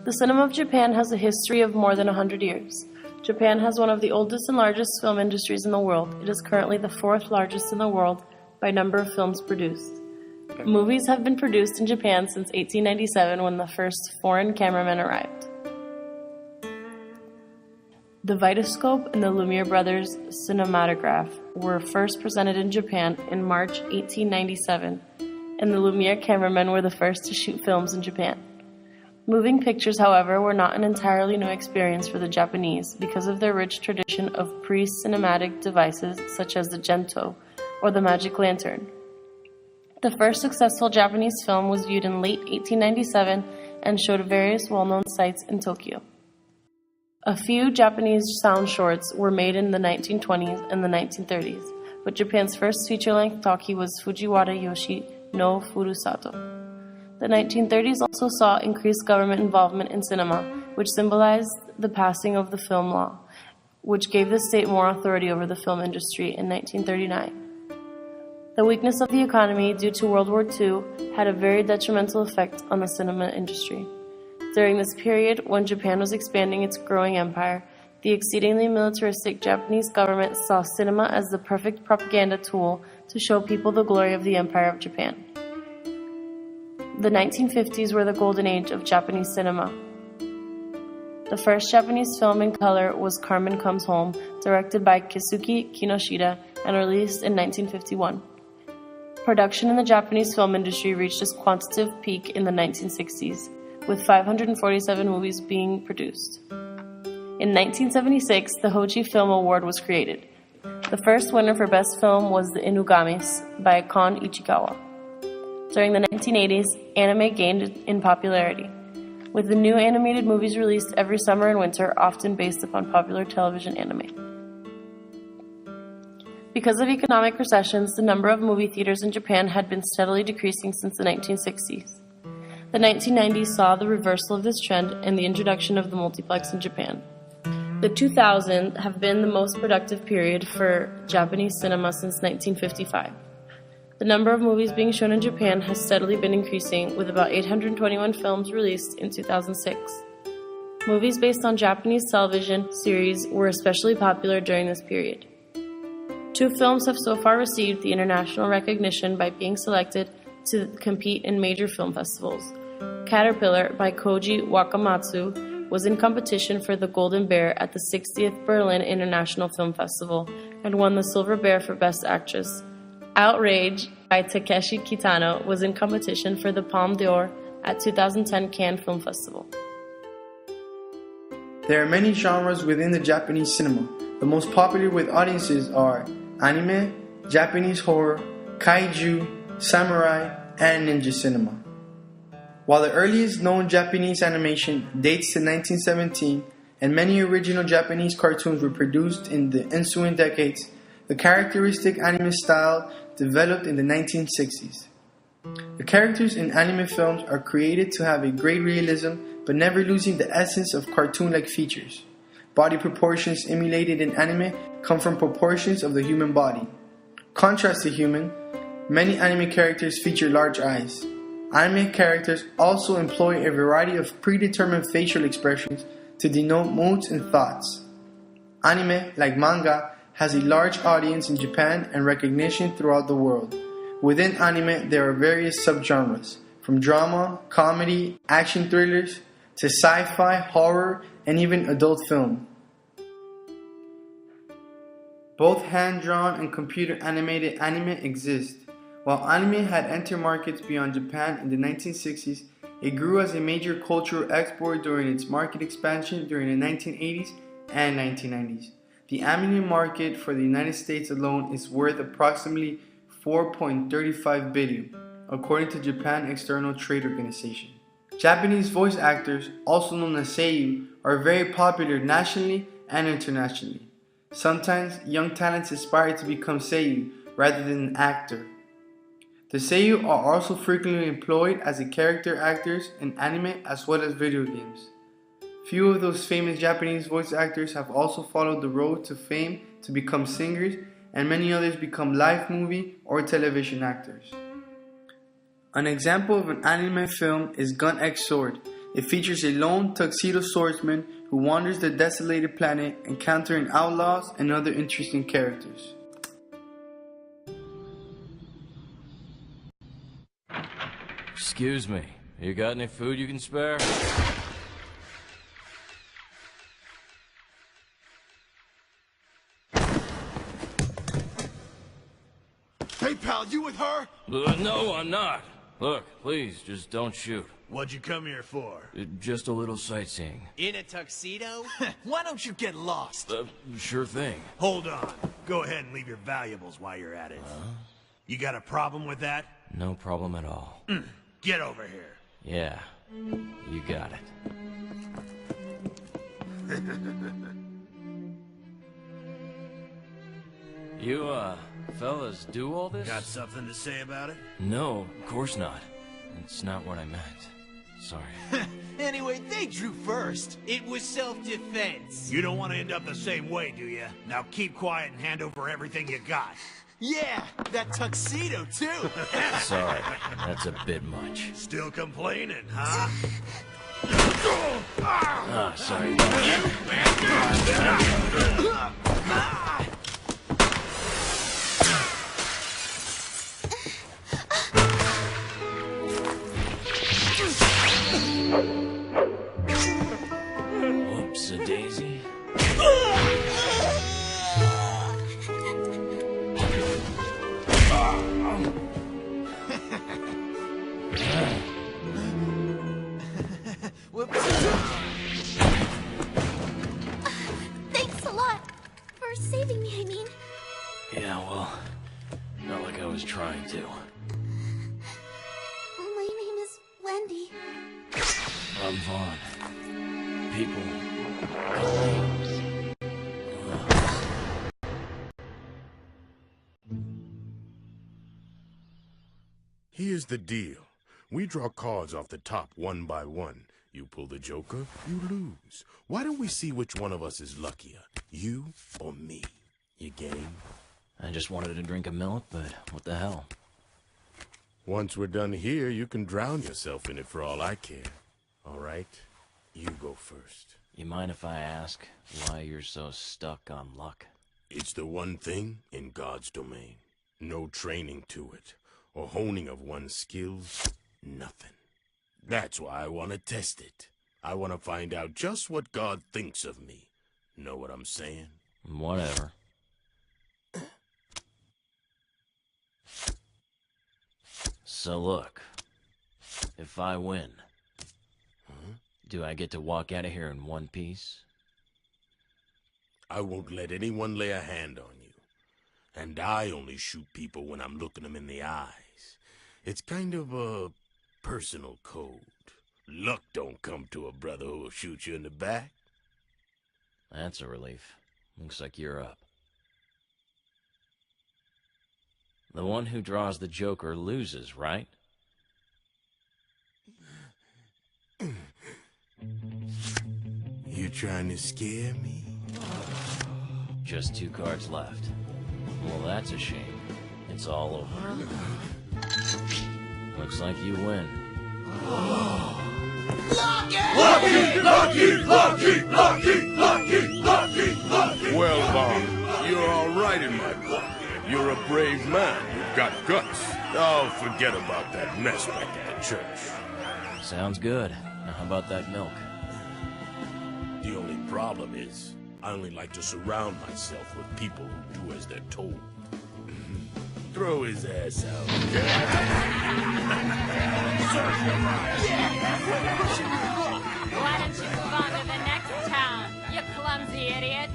The cinema of Japan has a history of more than 100 years. Japan has one of the oldest and largest film industries in the world. It is currently the fourth largest in the world by number of films produced. Movies have been produced in Japan since 1897 when the first foreign cameramen arrived. The Vitascope and the Lumiere Brothers cinematograph were first presented in Japan in March 1897, and the Lumiere cameramen were the first to shoot films in Japan. Moving pictures, however, were not an entirely new experience for the Japanese because of their rich tradition of pre-cinematic devices such as the Gento, or the magic lantern. The first successful Japanese film was viewed in late 1897 and showed various well-known sites in Tokyo. A few Japanese sound shorts were made in the 1920s and the 1930s, but Japan's first feature-length talkie was Fujiwara Yoshi no Furusato. The 1930s also saw increased government involvement in cinema, which symbolized the passing of the film law, which gave the state more authority over the film industry in 1939. The weakness of the economy due to World War II had a very detrimental effect on the cinema industry. During this period, when Japan was expanding its growing empire, the exceedingly militaristic Japanese government saw cinema as the perfect propaganda tool to show people the glory of the Empire of Japan. The 1950s were the golden age of Japanese cinema. The first Japanese film in color was Carmen Comes Home, directed by Keisuke Kinoshita and released in 1951. Production in the Japanese film industry reached its quantitative peak in the 1960s, with 547 movies being produced. In 1976, the Hochi Film Award was created. The first winner for Best Film was The Inugamis by Kon Ichikawa. During the 1980s, anime gained in popularity, with the new animated movies released every summer and winter, often based upon popular television anime. Because of economic recessions, the number of movie theaters in Japan had been steadily decreasing since the 1960s. The 1990s saw the reversal of this trend and the introduction of the multiplex in Japan. The 2000s have been the most productive period for Japanese cinema since 1955. The number of movies being shown in Japan has steadily been increasing, with about 821 films released in 2006. Movies based on Japanese television series were especially popular during this period. 2 films have so far received the international recognition by being selected to compete in major film festivals. Caterpillar by Koji Wakamatsu was in competition for the Golden Bear at the 60th Berlin International Film Festival and won the Silver Bear for Best Actress. Outrage by Takeshi Kitano was in competition for the Palme d'Or at 2010 Cannes Film Festival. There are many genres within the Japanese cinema. The most popular with audiences are anime, Japanese horror, kaiju, samurai, and ninja cinema. While the earliest known Japanese animation dates to 1917 and many original Japanese cartoons were produced in the ensuing decades, the characteristic anime style developed in the 1960s. The characters in anime films are created to have a great realism but never losing the essence of cartoon-like features. Body proportions emulated in anime come from proportions of the human body. Contrast to human, many anime characters feature large eyes. Anime characters also employ a variety of predetermined facial expressions to denote moods and thoughts. Anime, like manga, has a large audience in Japan and recognition throughout the world. Within anime, there are various subgenres, from drama, comedy, action thrillers, to sci-fi, horror, and even adult film. Both hand-drawn and computer-animated anime exist. While anime had entered markets beyond Japan in the 1960s, it grew as a major cultural export during its market expansion during the 1980s and 1990s. The anime market for the United States alone is worth approximately $4.35 billion, according to Japan External Trade Organization. Japanese voice actors, also known as seiyuu, are very popular nationally and internationally. Sometimes, young talents aspire to become seiyuu rather than an actor. The seiyuu are also frequently employed as the character actors in anime as well as video games. Few of those famous Japanese voice actors have also followed the road to fame to become singers, and many others become live movie or television actors. An example of an anime film is Gun X Sword. It features a lone tuxedo swordsman who wanders the desolated planet, encountering outlaws and other interesting characters. Excuse me, you got any food you can spare? Hey pal, you with her? No, I'm not. Look, please, just don't shoot. What'd you come here for? Just a little sightseeing. In a tuxedo? Why don't you get lost? Sure thing. Hold on. Go ahead and leave your valuables while you're at it. You got a problem with that? No problem at all. Get over here. Yeah, you got it. You, fellas do all this? Got something to say about it? No, of course not. It's not what I meant. Sorry. Anyway, they drew first. It was self-defense. You don't want to end up the same way, do you? Now keep quiet and hand over everything you got. Yeah, that tuxedo, too. Sorry, that's a bit much. Still complaining, huh? Ah, sorry. Whoops-a-daisy. Thanks a lot for saving me, I mean. Yeah, well, not like I was trying to. My name is Wendy. I'm Vaughn. People call me. Here's the deal. We draw cards off the top one by one. You pull the joker, you lose. Why don't we see which one of us is luckier, you or me? You game? I just wanted to drink a milk, but what the hell? Once we're done here, you can drown yourself in it for all I care. All right? You go first. You mind if I ask why you're so stuck on luck? It's the one thing in God's domain. No training to it, or honing of one's skills, nothing. That's why I want to test it. I want to find out just what God thinks of me. Know what I'm saying? Whatever. So look, if I win, do I get to walk out of here in one piece? I won't let anyone lay a hand on you. And I only shoot people when I'm looking them in the eyes. It's kind of a personal code. Luck don't come to a brother who'll shoot you in the back. That's a relief. Looks like you're up. The one who draws the Joker loses, right? You trying to scare me? Just 2 cards left. Well, that's a shame. It's all over. Looks like you win. Well, Vaughn, you're all right in my book. You're a brave man. You've got guts. Oh, forget about that mess back at the church. Sounds good. Now, how about that milk? The only problem is, I only like to surround myself with people who do as they're told. Throw his ass out. Why don't you move on to the next town, you clumsy idiot?